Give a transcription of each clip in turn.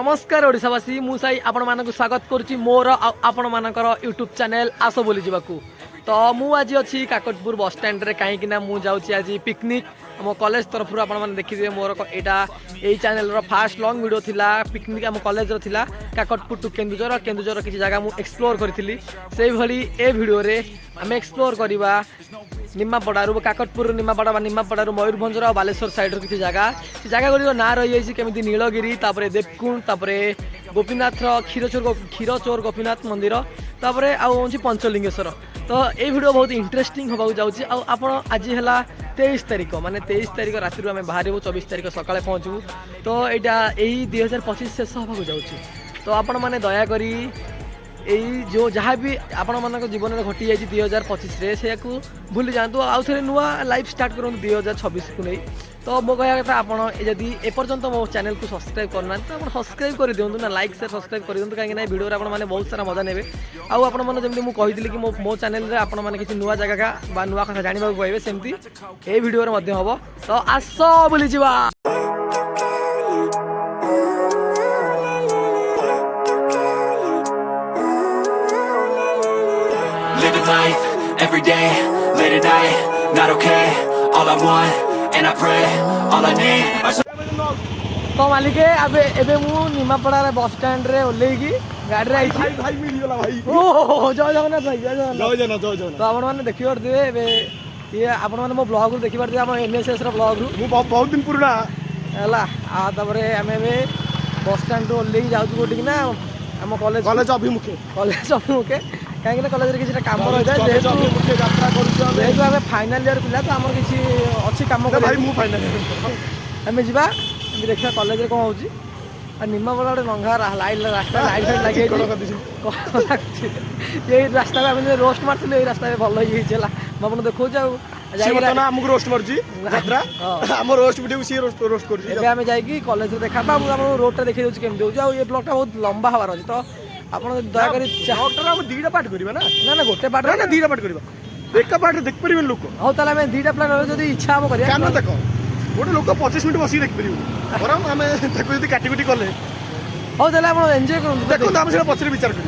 नमस्कार ओडिशावासी मु साई आपण मानक स्वागत करुच्ची मोर आपण मानकर यूट्यूब चैनल आस बोली जावाकू। तो मु आज अच्छी काकटपुर बस स्टैंड रे कहीं ना जाऊँगी आज पिकनिक आम कॉलेज तरफ आपने देखिए मोर यहाँ यही चैनल फास्ट लॉन्ग वीडियो थिला पिकनिक आम कॉलेज थिला काकटपुर टू केन्दुझर केन्दुझर किसी जगह मुझे एक्सप्लोर करी से भली ए वीडियो रे आम एक्सप्लोर करवा निमापड़ारू काकटपुर निमापड़ारू मयूरभंज और बालेश्वर साइड किसी जगह से जगह गुड़िक ना रही केमी नीलगिरी देवकुंड गोपीनाथ क्षीरचोर गोपीनाथ मंदिर तापर आउ पंचलिंगेश्वर। तो ये वीडियो बहुत इंटरेस्टिंग होगा जाऊँगी आप आज है 23 तारीख माने 23 तारीख राति आम बाहर 24 तारीख सकाଳେ पहुँचू। तो यहाँ यही 2025 शेष होगा जाऊँगी। तो आपण मैंने दयाकोरी यही जो जहाँ भी आपण मान जीवन में घटी जाए 2025 से भूली जातु आउ थे नुआ लाइफ स्टार्ट करूँ 2026 को नहीं। तो मो कह कथा आपड़ी एपर्यंत मो चैनल को सब्सक्राइब करना तो आप सब्सक्राइब कर दिंतु ना लाइक से सब्सक्राइब कर दिंतु कहीं वीडियो आपने बहुत सारा मजा ने आपने मुझे कि मो चैनल रे आपण मैंने किसी नुआ जगह नुआ कथा जानवा पाइबे सेमती ए वीडियो हम। तो आस बुली जीवा। Living life, every day, late at night, not okay. All I want, and I pray, all I need are तो मालिक एबे मु निमापड़ा बस स्टैंड रे ओल्लेकी गाड़ी रे आइछि भाई मिल गला भाई। ओ जय जगन्नाथ भाई जय जगन्नाथ जय जगन्नाथ। तो आपण माने देखि परदिबे एबे ये आपण माने मो ब्लॉग रो देखि परदिबे हम एनएसएस रो ब्लॉग रो मु बहुत दिन पुराना हला आ तबरे हमें बे बस स्टैंड रो ओल्लेकी जाउछु कोठी ना हम कॉलेज अभिमुखे कहीं कॉलेज रे किसी काम रही जाए जेहेतु यात्रा करूछु जेहेतु आम फाइनाल इयर पिला तो आम किसी अच्छी काम भाई मु फाइनल आम जा देखा कॉलेज रे कौन होची आ निमापड़ा गोटे नंगा रास्ता लाइट फाइट लगे ये रास्ता में आम रोस्ट मारते ये रास्ता में भल ये मुझे देखा आमको रोस्ट मारजी यात्रा आम रोस्ट वीडियो सी रोस्ट कर एबे आम जाई कॉलेज रे देखा रोड देखिए केमती होची ये ब्लॉग बहुत लंबा हबार अच्छी। तो आप दयाकोरी दीटा पार्ट करवा ना ना ना गोटे पार्ट ना दीटा पार्ट करवा एक पार्ट देख पारे लोक हाँ ताले आम दीटा प्लान जब इच्छा हम कर देख गोटे लोक 25 मिनट बस देखिपार बरम आम काटिकुटी कले हाँ ताले आप एंजॉय करूँ देखो आम से पचर विचार कर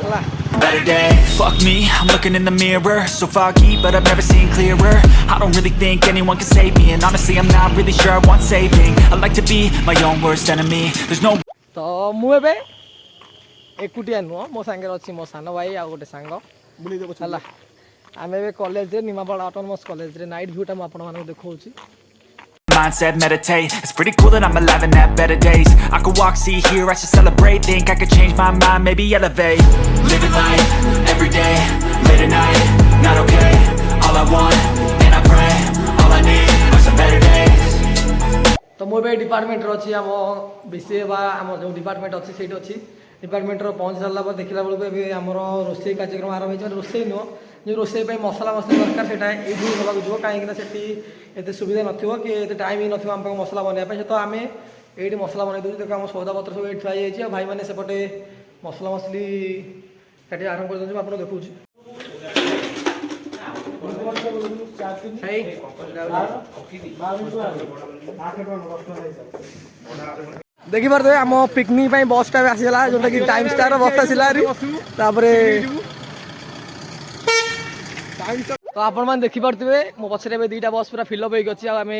better day. Fuck me, I'm looking in the mirror. So foggy, but I've never seen clearer. I don't really think anyone can save me, and honestly, I'm not really sure I want saving. I like to be my own worst enemy. There's no. तो मुझे एकुटिया नुह मो सांगे अच्छी मो सान भाई आ गोटे सांग है आम ए कॉलेज निमापड़ा ऑटोनोमस कॉलेज नाइट व्यूटा मुझे देखा Mindset, meditate. It's pretty cool that I'm alive and have better days. I could walk, see, hear, I should celebrate. Think I could change my mind, maybe elevate. Living life, every day, late at night, not okay. All I want, and I pray, all I need are some better days. तो मुझे department अच्छी आम BCA आम जो department अच्छी से अच्छी department पहुँच सारा पर देखला बेलू आम रोसे कार्यक्रम आरंभ हो रोसे नुह जो रोसे मसला मसला दरकार से ये होगा जो कहीं एत सुविधा नथिबो कि एत टाइम ही नथिबो हम मसला बनवाई तो आम ये मसला बनई दूँ देखो आम सौदा पत्र सब ये थी भाई मैंने सेपटे मसला मसली काटी आरंभ कर दूँ आपको देखा देखी पारे आम पिकनिक बस टाइम आसीगला जोटा कि टाइम स्टार बस आसला तो आपण मैंने देखी पारे मो पचर दुईटा बस पूरा फिलअप होगी आम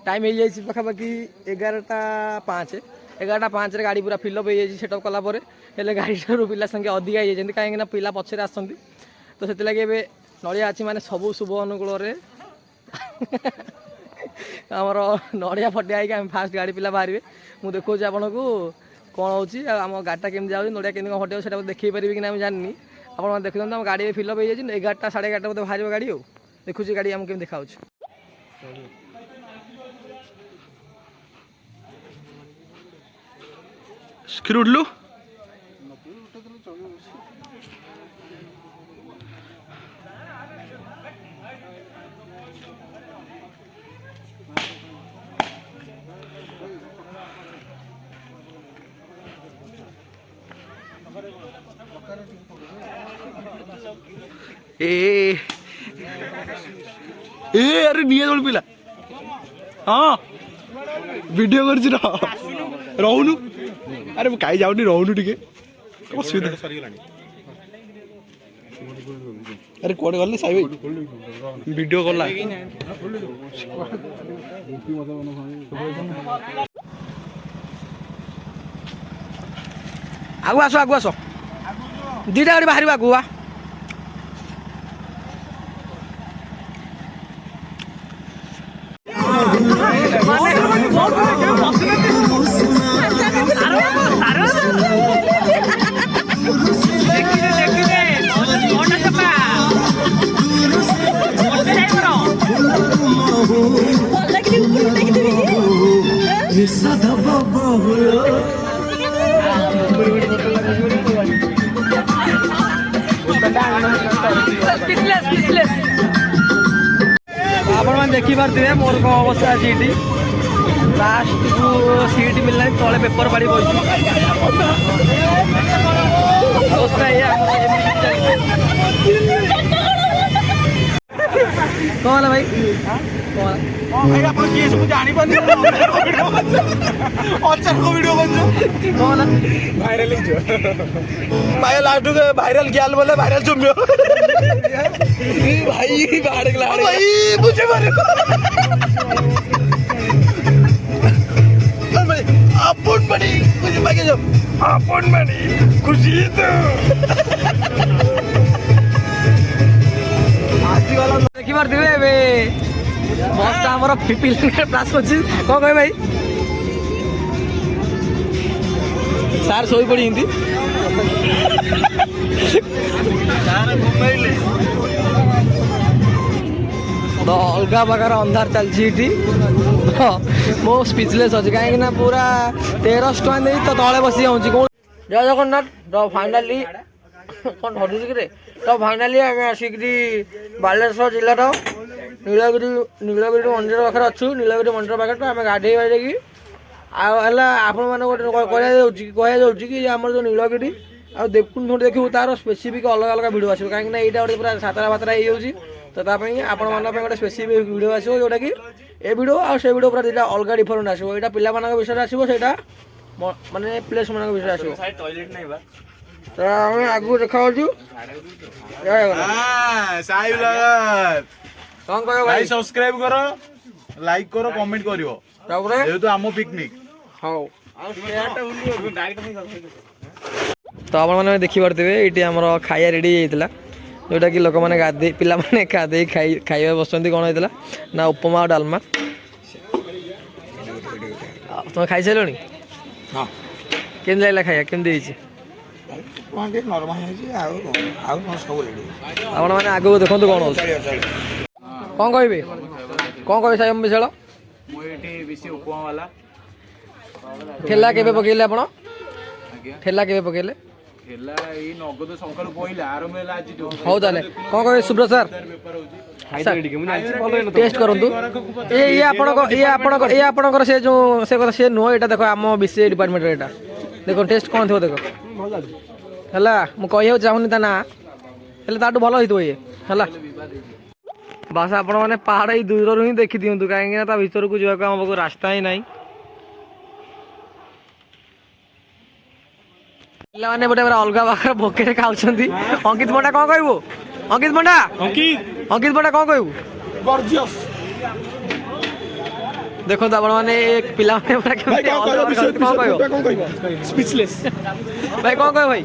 टाइम हो जाए पाखापाखि 11:05 गाड़ी पूरा फिलअप हो जाए सेटअप कलापर हेल्ले गाड़ी पिला संख्या अधिका हो जाती कहीं पिला पचर आसती तो से लगे नड़िया अच्छी माने सबू शुभ अनुकूल आमर नड़िया फटिया आम फास्ट गाड़ी पिला बाहर मुझे देखा आपन को कौन होम गाड़ीटा केमी जाऊँगी नड़िया केमी फटे से देखी पारि कि ना जानी आप देखते आम गाड़ी फिलअप हो जाए 11टा 11:30 बोधे बाहर गाड़ी हो देखुची गाड़ी आमको केमी देखा स्क्रू उठलु ए अरे निया पिला हाँ ଭିଡିଓ କରୁଛି ରହୁନୁ ଆରେ ମୁଁ କାହିଁ ଯାଉନି ରହୁନୁ ଟିକେ ଅସୁବିଧା ଆରେ କୁଆଡେ ଗଲେ ସାଇ ଭାଇ ଭିଡିଓ କଲା ଆଗୁ ଆସ ଦିଟା ଗାଡ଼ି ବାହାରିବ ଆଗକୁ ବା आपने देखिपे मोर कौन अवस्था अच्छी ये लास्ट को सीट मिलना तले पेपर बाड़ी बस अवस्था कौन है भाई भाइरल गया बोले भाइरल चुम्बियो भाई मुझे अपन बनी कुछ मांगे जब अपन बनी खुशी तो देखिपे बसटा आमर पिपिल पास कर कौन कह भाई सार शो पड़ी हिंदी तो अलग प्रकार अंधार चलती मो स्पीचलेस अच्छे कहीं पूरा 1300 टका नहीं तो तले बसी जाऊँ कौन जय जगन्नाथ तो फाइनाली कौन धरुच कि तो फाइनाली आम आसिक बालेश्वर जिलार नीलगिरी मंदिर पाखे अच्छु नीलगिरी मंदिर पाखे तो आम गाधे बाधे आपण मैंने कहुच्छी कि आम जो नीलगिरी आ देवकुंड देखू तार स्पेसीफिक अलग अलग भिड आसो कहीं यहाँ गोटे पूरा सातरा बातरा हो आपण गोटे स्पेसीफिक भिड आसो जोटा कि ए भिड आ भिड पूरा दुटा अलग डिफरेन्ट आसो यहाँ पिला विषय आसो से माने प्लेस मान विषय आसो तो आम आगू देखा कौन कह भाई सब्सक्राइब करो लाइक करो कमेंट करियो जेहेतु आम पिकनिक हाँ तो आप देखिपे ये आम खाया रेडी होता जोटा कि लोक मैंने गाधे पिला गाधे खाइबा बस कौन होता ना उपमा और डालमा तुम खाई सारे हाँ केम लगे खाया केमती आप आगे देखो कौन हो कौन कहे कौन कहे साई विशाल ठेला के पकड़े आप ठेला के पकड़े हौ ताले कौन कहे सुब्रत सर टेस्ट करूँ ये से जो से नुह ये देख आम बीसीए डिपार्टमेंट यहाँ देख टेस्ट कौन थो देख है मुझे कह चाहूनी ता ना ताठू भल हो ये है बस आपण मैंने पहाड़ ही दूर ही देखी दिंतु कहीं भर को जावाक आम पाक रास्ता ही ना पे गोटे अलग प्रकार भोके खाऊँ अंकित पंडा कौन कहबू अंकित पंडा अंकित पंडा कौन कहबू देखो आप पिला स्पीचलेस भाई कौन कह भाई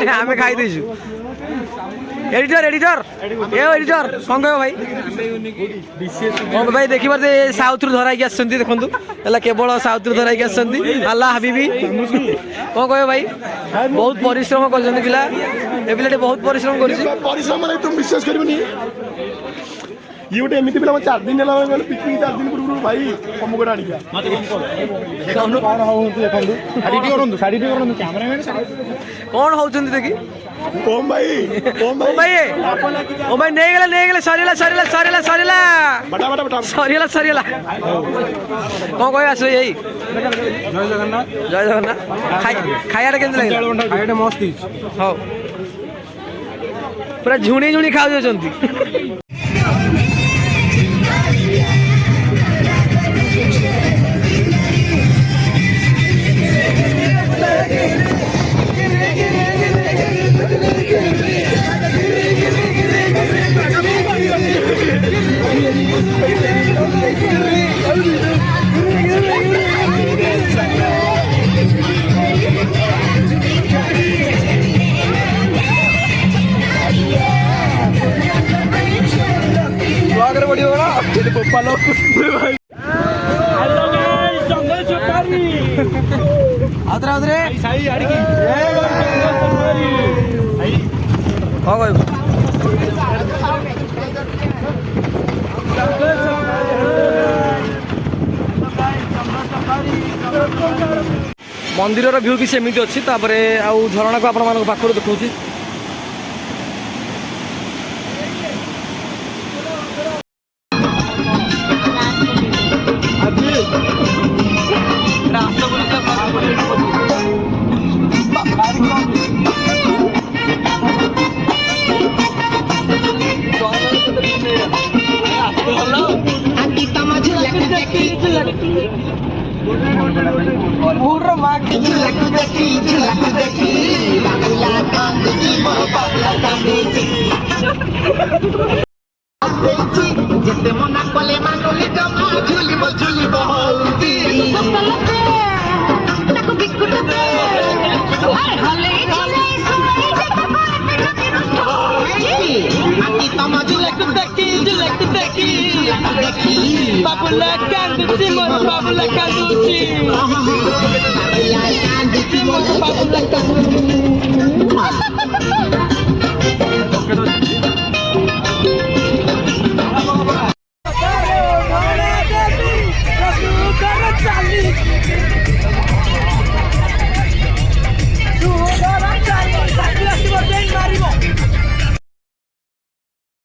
आम खाई देचु एडिटर एडिटर एडिटर कौन कह भाई भाई देखिए साउथ रु धराई आसछन्ती देखंतु हला केवल साउथ रु धराई आसछन्ती अल्लाह हबीबी कौन कह भाई बहुत परिश्रम करछन्ती पिला ए पिलाटे बहुत परिश्रम करछि परिश्रम नहीं तुम विश्वास करबनी ये गोटे एमती पिला 4 दिन पिकनिक 4 दिन पूर्व भाई कमुक आनी कौन होचन्ती देखी ओम भाई नहीं गले सरीला बटा बटा बटा सरीला कौन कह आस यही जय जगन्नाथ खाया केमती लगे मस्त हाँ पूरा झुणी खाऊ ଆଉଥରେ ହଁ କହିବୁ ମନ୍ଦିରର ଭ୍ୟୁ କିଛି ଏମିତି ଅଛି। ତାପରେ ଆଉ ଝରଣାକୁ ଆପଣମାନଙ୍କ ପାଖରୁ ଦେଖଉଛି। ଯେତେ ମନା କଲେ ମାନୁଲି ଜମା ଝୁଲିବ ଝୁଲିବ ହଉତି ତାକୁ ବିସ୍କୁଟ ଦେ ହଲେଇ ହଲେଇ ଆଜି ତମ ଝୁଲାକୁ ଦେଖି ଦେଖି ବାବୁଲା କାନ୍ଦୁଛି ମୋର ବାବୁଲା କାନ୍ଦୁଛି ମୋର ବାବୁଲା କାନ୍ଦୁଛି